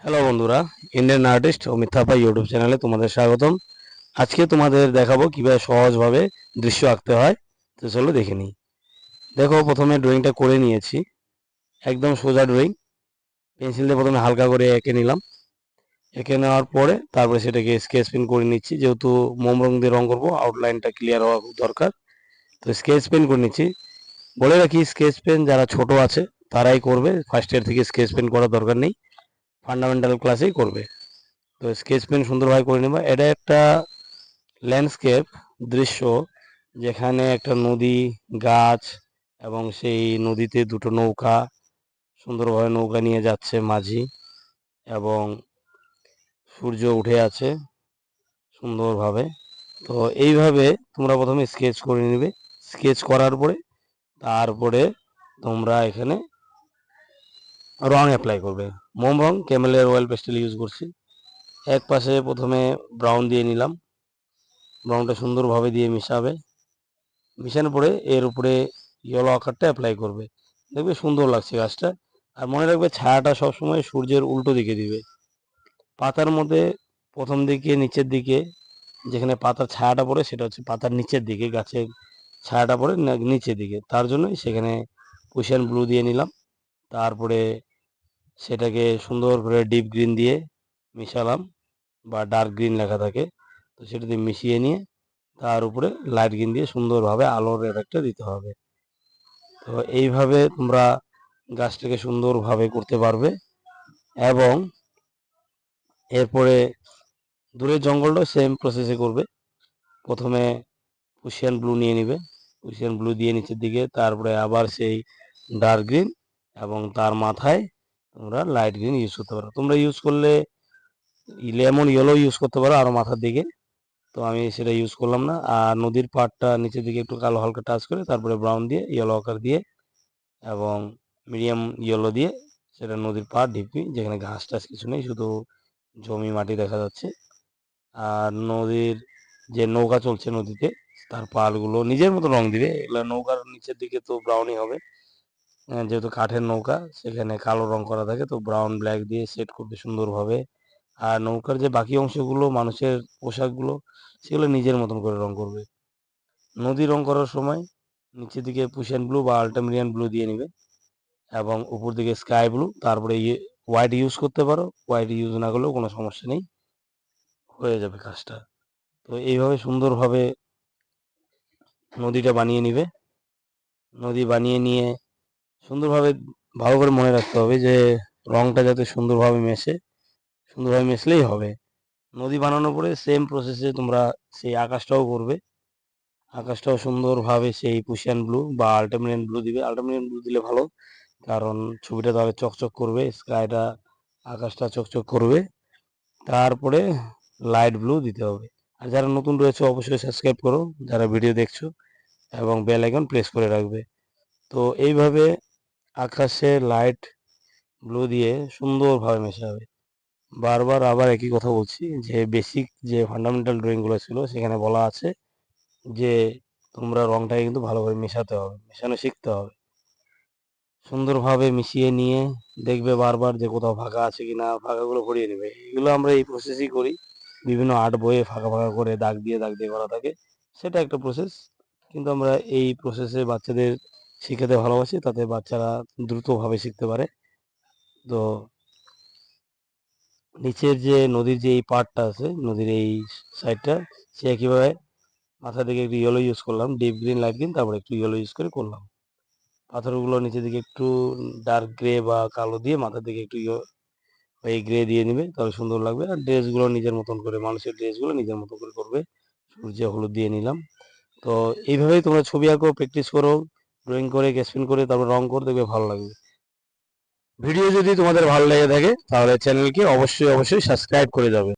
Hello বন্ধুরা, Indian artist ও মিথ্যাপা YouTube চ্যানেলে তোমাদের স্বাগতম। আজকে তোমাদের দেখাবো কিভাবে সহজভাবে দৃশ্য আঁকতে হয়। তো চলো দেখে নিই। দেখো, প্রথমে ড্রয়িংটা করে নিয়েছি, একদম সোজা ড্রয়িং। পেন্সিল দিয়ে প্রথমে হালকা করে এঁকে নিলাম। এঁকে নেওয়ার পরে তারপরে সেটাকে স্কেচ পেন করে নিচ্ছি, যেহেতু মোম রং দিয়ে রং করবো, আউটলাইনটা ক্লিয়ার হওয়া খুব দরকার। তো স্কেচ পেন করে নিচ্ছি। বলে রাখি, স্কেচ পেন যারা ছোট আছে তারাই করবে, ফার্স্ট ইয়ার থেকে স্কেচ পেন করার দরকার নেই, ফান্ডামেন্টাল ক্লাসেই করবে। তো স্কেচ পেন সুন্দরভাবে করে নেব। এটা একটা ল্যান্ডস্কেপ দৃশ্য, যেখানে একটা নদী, গাছ এবং সেই নদীতে দুটো নৌকা সুন্দরভাবে নৌকা নিয়ে যাচ্ছে মাঝি, এবং সূর্য উঠে আছে সুন্দরভাবে। তো এইভাবে তোমরা প্রথমে স্কেচ করে নেবে। স্কেচ করার পরে তারপরে তোমরা এখানে রং অ্যাপ্লাই করবে। মোম রং ক্যামেলের অয়েল পেস্টেল ইউজ করছি। এক পাশে প্রথমে ব্রাউন দিয়ে নিলাম, ব্রাউনটা সুন্দরভাবে দিয়ে মিশাবে। মিশানোর পরে এর উপরে ইয়েলো আকারটা অ্যাপ্লাই করবে, দেখবে সুন্দর লাগছে গাছটা। আর মনে রাখবে, ছায়াটা সবসময় সূর্যের উল্টো দিকে দিবে। পাতার মধ্যে প্রথম দিকে নিচের দিকে, যেখানে পাতার ছায়াটা পড়ে সেটা হচ্ছে পাতার নিচের দিকে, গাছের ছায়াটা পড়ে নিচের দিকে, তার জন্যই সেখানে কুশিয়ান ব্লু দিয়ে নিলাম। তারপরে সেটাকে সুন্দর করে ডিপ গ্রিন দিয়ে মিশালাম, বা ডার্ক গ্রিন লেখা থাকে, তো সেটা দিয়ে মিশিয়ে নিয়ে তার উপরে লাইট গ্রিন দিয়ে সুন্দরভাবে আলোর এফেক্টটা দিতে হবে। তো এইভাবে তোমরা গাছটাকে সুন্দরভাবে করতে পারবে। এবং এরপরে দূরের জঙ্গলটাও সেম প্রসেসে করবে। প্রথমে প্রুশিয়ান ব্লু নিয়ে নিবে, প্রুশিয়ান ব্লু দিয়ে নিচের দিকে, তারপরে আবার সেই ডার্ক গ্রিন, এবং তার মাথায় তোমরা লাইট গ্রিন ইউজ করতে পারো। তোমরা ইউজ করলে লেমন ইয়েলো ইউজ করতে পারো আরও মাথার দিকে, তো আমি সেটা ইউজ করলাম না। আর নদীর পাড়টা নিচের দিকে একটু কালো হালকা টাচ করে তারপরে ব্রাউন দিয়ে ইয়েলো আকার দিয়ে এবং মিডিয়াম ইয়েলো দিয়ে সেটা নদীর পাড় ঢিপি, যেখানে ঘাস টাস কিছু নেই, শুধু জমি মাটি দেখা যাচ্ছে। আর নদীর যে নৌকা চলছে নদীতে, তার পালগুলো নিজের মতো রং দিবে। এগুলো নৌকার নিচের দিকে তো ব্রাউনই হবে, যেহেতু কাঠের নৌকা, সেখানে কালো রং করা থাকে, তো ব্রাউন ব্ল্যাক দিয়ে সেট করবে সুন্দরভাবে। আর নৌকার যে বাকি অংশগুলো, মানুষের পোশাকগুলো, সেগুলো নিজের মতন করে রং করবে। নদী রং করার সময় নিচের দিকে প্রুশিয়ান ব্লু বা আল্টামিরিয়ান ব্লু দিয়ে নিবে, এবং উপর দিকে স্কাই ব্লু, তারপরে হোয়াইট ইউজ করতে পারো, হোয়াইট ইউজ না করলেও কোনো সমস্যা নেই, হয়ে যাবে কাজটা। তো এইভাবে সুন্দরভাবে নদীটা বানিয়ে নিবে। নদী বানিয়ে নিয়ে সুন্দরভাবে, ভালো করে মনে রাখতে হবে যে রংটা যাতে সুন্দরভাবে মেশে, সুন্দরভাবে মেশলেই হবে। নদী বানানোর পরে সেম প্রসেসে তোমরা সেই আকাশটাও করবে। আকাশটাও সুন্দরভাবে সেই প্রুশিয়ান ব্লু বা আল্টামিরিয়ান ব্লু দিবে। আল্টামিরিয়ান ব্লু দিলে ভালো, কারণ ছবিটা তাহলে চকচক করবে, স্কাইটা, আকাশটা চকচক করবে। তারপরে লাইট ব্লু দিতে হবে। আর যারা নতুন রয়েছে অবশ্যই সাবস্ক্রাইব করো, যারা ভিডিও দেখছো, এবং বেল আইকন প্রেস করে রাখবে। তো এইভাবে আকাশে লাইট ব্লু দিয়ে সুন্দরভাবে মেশাবে। বারবার আবার একই কথা বলছি, যে বেসিক যে ফান্ডামেন্টাল ড্রয়িংগুলো ছিল সেখানে বলা আছে যে তোমরা রংটাকে কিন্তু ভালোভাবে মেশাতে হবে, মেশানো শিখতে হবে। সুন্দরভাবে মিশিয়ে নিয়ে দেখবে বারবার যে কোথাও ফাঁকা আছে কিনা, ফাঁকাগুলো ভরিয়ে নেবে। এগুলো আমরা এই প্রসেসই করি, বিভিন্ন আর্ট বইয়ে ফাঁকা ফাঁকা করে দাগ দিয়ে করা থাকে, সেটা একটা প্রসেস। কিন্তু আমরা এই প্রসেসে বাচ্চাদের শিখাতে ভালোবাসি, তাতে বাচ্চারা দ্রুতভাবে শিখতে পারে। তো নিচের যে নদীর যে এই পার্টটা আছে, নদীর এই সাইডটা, সে একইভাবে মাথা দিকে একটু ইয়েলো ইউজ করলাম, ডিপ গ্রিন লাইট গ্রিন, তারপরে একটু ইয়েলো ইউজ করে করলাম। পাথরগুলো নিচের দিকে একটু ডার্ক গ্রে বা কালো দিয়ে মাথার দিকে একটু এই গ্রে দিয়ে নিবে, তাহলে সুন্দর লাগবে। আর ড্রেসগুলো নিজের মতন করে, মানুষের ড্রেসগুলো নিজের মতো করে করবে। সূর্য হলুদ দিয়ে নিলাম। তো এইভাবেই তোমরা ছবি আঁকো, প্র্যাকটিস করো, ড্রয়িং করে, স্কেচ পেন করে, তারপর রং করে, দেখবে ভালো লাগবে। ভিডিও যদি তোমাদের ভালো লেগে থাকে তাহলে চ্যানেলকে অবশ্যই অবশ্যই সাবস্ক্রাইব করে যাবে।